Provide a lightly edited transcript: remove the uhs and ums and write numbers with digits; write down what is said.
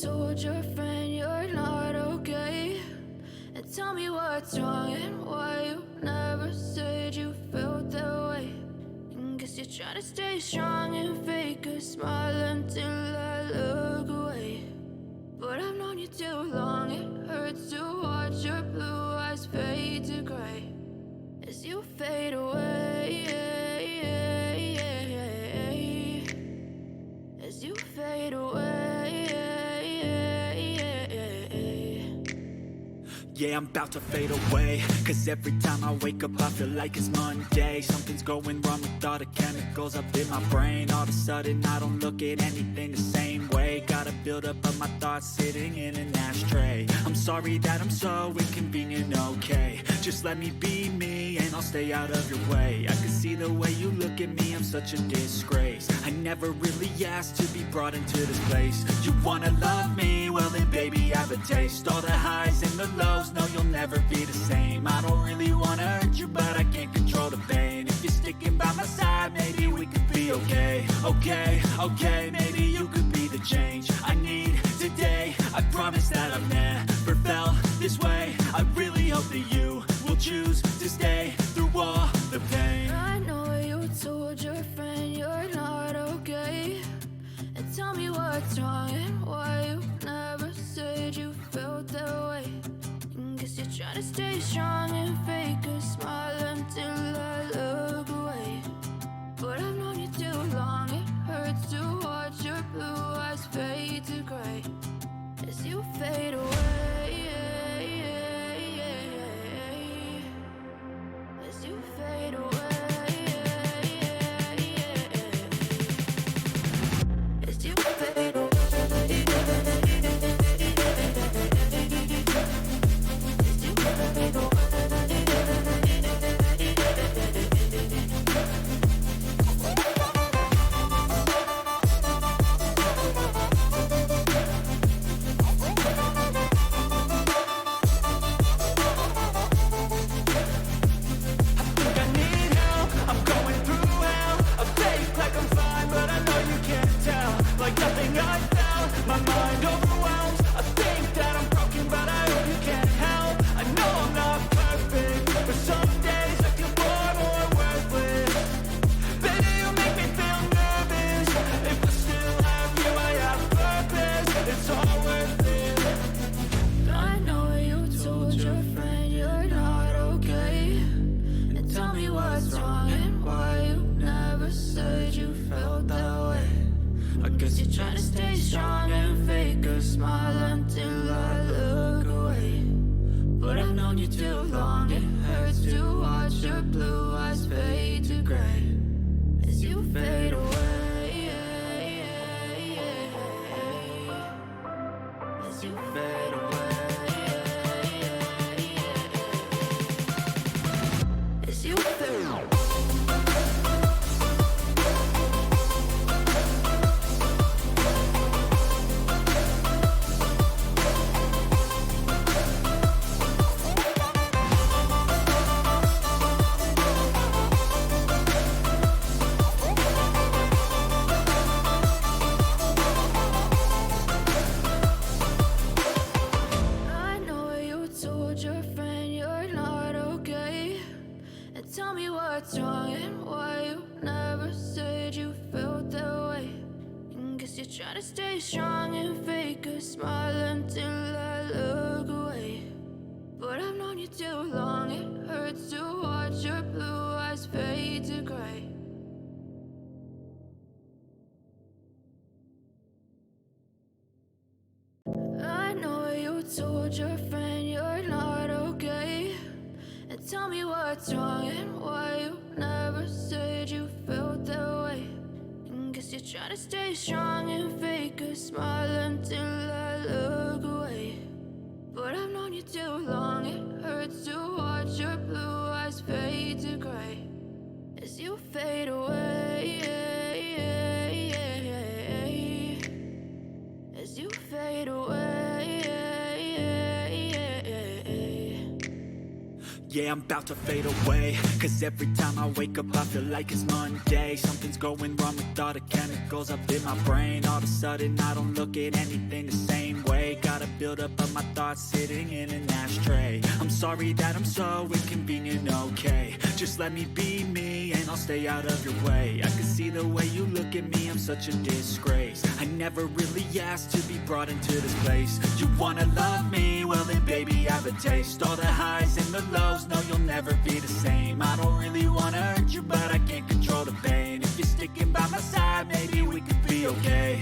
told your friend you're not okay? And tell me what's wrong and why you never said you felt that way. And guess you're trying to stay strong and fake a smile until I look away. But I've known you too long, it hurts to watch your blue eyes fade to gray as you fade away, as you fade away. Yeah, I'm about to fade away, cause every time I wake up I feel like it's Monday. Something's going wrong with all the chemicals up in my brain. All of a sudden I don't look at anything the same way. Gotta build up of my thoughts sitting in an ashtray. I'm sorry that I'm so inconvenient, okay? Just let me be me and I'll stay out of your way. I can see the way you look at me, I'm such a disgrace. I never really asked to be brought into this place. You wanna love me? Well then baby, have a taste. All the highs and the lows, no, you'll never be the same. I don't really wanna hurt you, but I can't control the pain. If you're sticking by my side, maybe we could be okay. Okay, maybe you could be the change I need today. I promise that I've never felt this way. I really hope that you will choose to stay through all the pain. I know you told your friend you're not okay. And tell me what's wrong and why you never said you felt that way. Guess you're trying to stay strong and fake a smile until I look away. But I've known you too long, it hurts to watch your blue eyes fade to gray as you fade away, as you fade away, as you fade away. Try to stay strong and fake a smile until I look away. But I've known you too long, it hurts to watch your blue eyes fade to gray. I know you told your friend you're not okay. And tell me what's wrong and why you never said you felt that way. Guess you're trying to stay strong and fake a smile until I look away. But I've known you too long, it hurts to watch your blue eyes fade to gray as you fade away, as you fade away. Yeah, I'm about to fade away, cause every time I wake up I feel like it's Monday. Something's going wrong with all the chemicals up in my brain. All of a sudden I don't look at anything the same way. Gotta build up of my thoughts sitting in an ashtray. I'm sorry that I'm so inconvenient, okay. Just let me be me and I'll stay out of your way. I can see the way you look at me, I'm such a disgrace. I never really asked to be brought into this place. You wanna love me? Well then baby I have a taste. All the highs and the lows, no you'll never be the same. I don't really wanna hurt you but I can't control the pain. If you're sticking by my side maybe we could be okay.